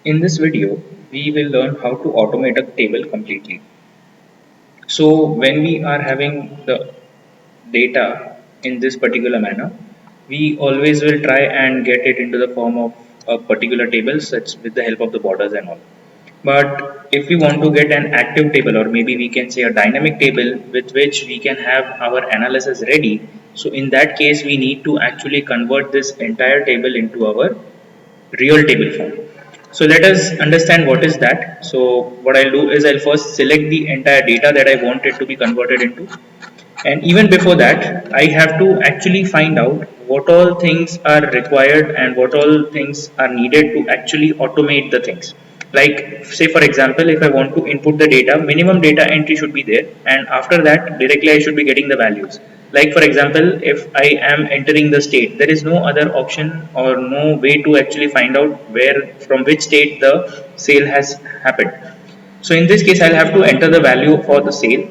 In this video, we will learn how to automate a table completely. So when we are having the data in this particular manner, we always will try and get it into the form of a particular table such with the help of the borders and all. But if we want to get an active table, or maybe we can say a dynamic table with which we can have our analysis ready, so in that case we need to actually convert this entire table into our real table form. So let us understand what is that. So what I'll do is I'll first select the entire data that I want it to be converted into, and even before that I have to actually find out what all things are required and what all things are needed to actually automate the things. Like say for example, if I want to input the data, minimum data entry should be there, and after that directly I should be getting the values. Like for example, if I am entering the state, there is no other option or no way to actually find out where from which state the sale has happened. So in this case I'll have to enter the value for the sale.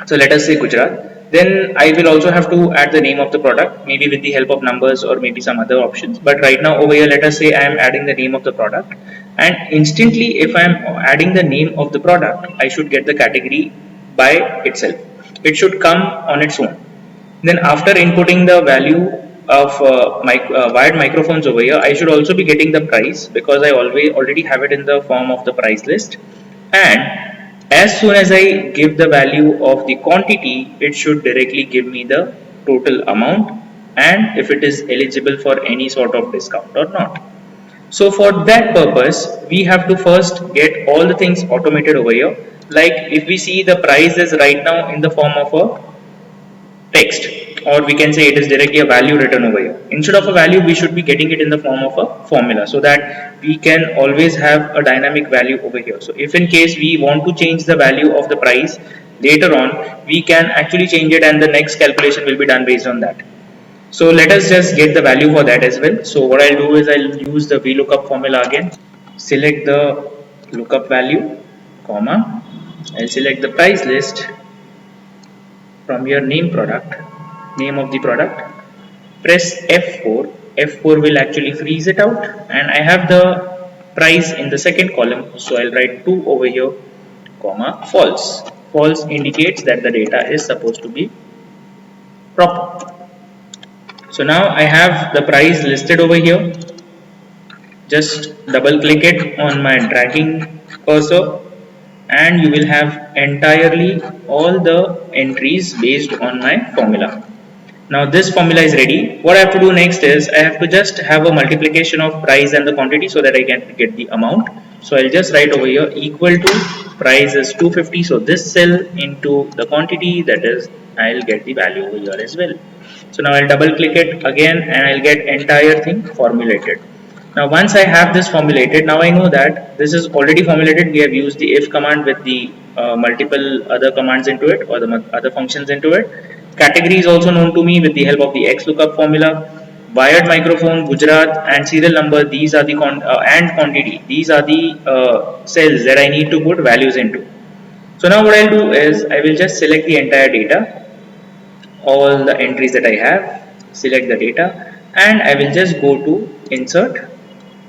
So let us say Gujarat. Then I will also have to add the name of the product, maybe with the help of numbers or maybe some other options. But right now over here, let us say I am adding the name of the product, and instantly if I am adding the name of the product, I should get the category by itself. It should come on its own. Then after inputting the value of wired microphones over here, I should also be getting the price because I already have it in the form of the price list. And as soon as I give the value of the quantity, it should directly give me the total amount and if it is eligible for any sort of discount or not. So for that purpose, we have to first get all the things automated over here. Like if we see the price is right now in the form of a text, or we can say it is directly a value written over here. Instead of a value, we should be getting it in the form of a formula so that we can always have a dynamic value over here. So if in case we want to change the value of the price later on, we can actually change it and the next calculation will be done based on that. So let us just get the value for that as well. So what I'll do is I'll use the VLOOKUP formula again, select the lookup value, comma, I'll select the price list from your name of the product, press F4. F4 will actually freeze it out, and I have the price in the second column, so I'll write 2 over here, comma, false. False indicates that the data is supposed to be proper. So now I have the price listed over here. Just double click it on my dragging cursor and you will have entirely all the entries based on my formula. Now this formula is ready. What I have to do next is I have to just have a multiplication of price and the quantity so that I can get the amount. So I'll just write over here equal to price is 250. So this cell into the quantity, that is I'll get the value over here as well. So now I'll double click it again and I'll get entire thing formulated. Now once I have this formulated, now I know that this is already formulated. We have used the if command with the multiple other commands into it, or the other functions into it. Category is also known to me with the help of the XLOOKUP formula. Wired microphone, Gujarat, and serial number, these are the and quantity, these are the cells that I need to put values into. So now what I'll do is I will just select the entire data, all the entries that I have, select the data, and I will just go to insert,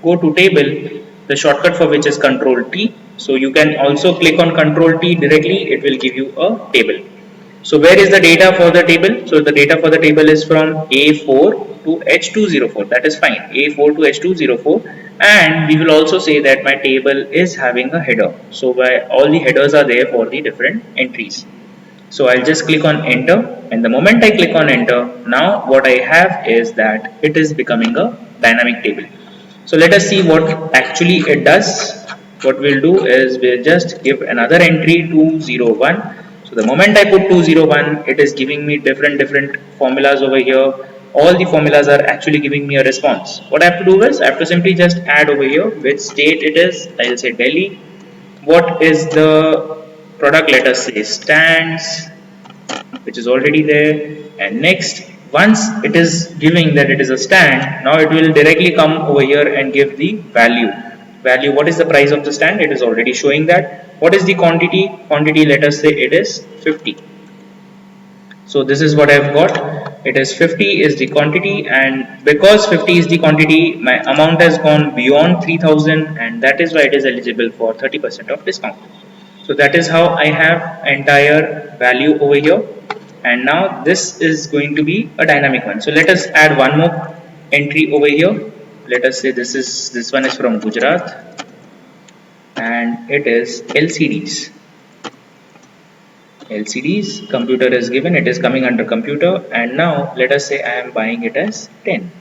go to table, the shortcut for which is Control T. So you can also click on Control T directly, it will give you a table. So where is the data for the table? So the data for the table is from A4 to H204, that is fine, A4 to H204, and we will also say that my table is having a header. So all the headers are there for the different entries. So I'll just click on enter, and the moment I click on enter, now what I have is that it is becoming a dynamic table. So let us see what actually it does. What we'll do is we'll just give another entry 201. So the moment I put 201, it is giving me different formulas over here. All the formulas are actually giving me a response. What I have to do is I have to simply just add over here which state it is. I'll say Delhi. What is the product? Let us say stands, which is already there. And next, once it is giving that it is a stand, now it will directly come over here and give the value. What is the price of the stand? It is already showing that. What is the quantity? Let us say it is 50. So this is what I've got. It is 50 is the quantity, and because 50 is the quantity, my amount has gone beyond 3000, and that is why it is eligible for 30% of discount. So that is how I have entire value over here, and now this is going to be a dynamic one. So let us add one more entry over here. Let us say this one is from Gujarat, and it is LCDs. LCDs, computer is given, it is coming under computer, and now let us say I am buying it as 10.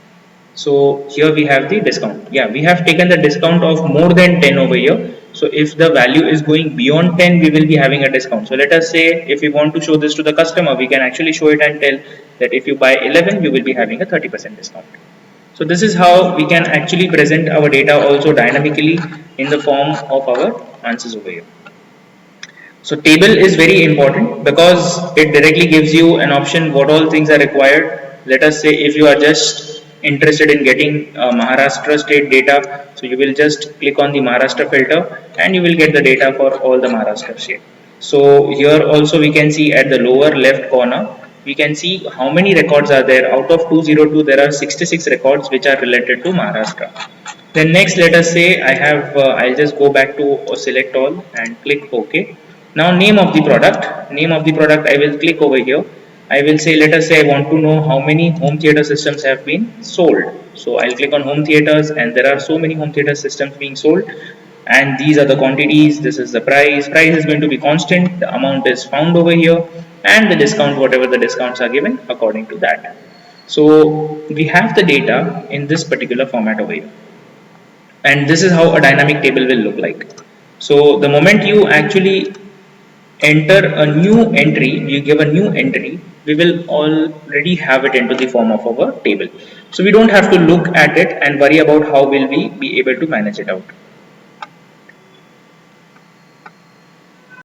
So here we have the discount. Yeah, we have taken the discount of more than 10 over here. So if the value is going beyond 10, we will be having a discount. So let us say if we want to show this to the customer, we can actually show it and tell that if you buy 11, you will be having a 30% discount. So this is how we can actually present our data also dynamically in the form of our answers over here. So table is very important because it directly gives you an option what all things are required. Let us say if you are just interested in getting Maharashtra state data, so you will just click on the Maharashtra filter and you will get the data for all the Maharashtra state. So here also we can see at the lower left corner, we can see how many records are there. Out of 202, there are 66 records which are related to Maharashtra. Then next, let us say I'll just go back to select all and click OK. Now name of the product, I will click over here. I will say, let us say I want to know how many home theater systems have been sold. So I'll click on home theaters, and there are so many home theater systems being sold. And these are the quantities, this is the price is going to be constant, the amount is found over here, and the discount, whatever the discounts are given according to that. So we have the data in this particular format over here, and this is how a dynamic table will look like. So the moment you actually enter a new entry, you give a new entry, we will already have it into the form of our table. So we don't have to look at it and worry about how will we be able to manage it out.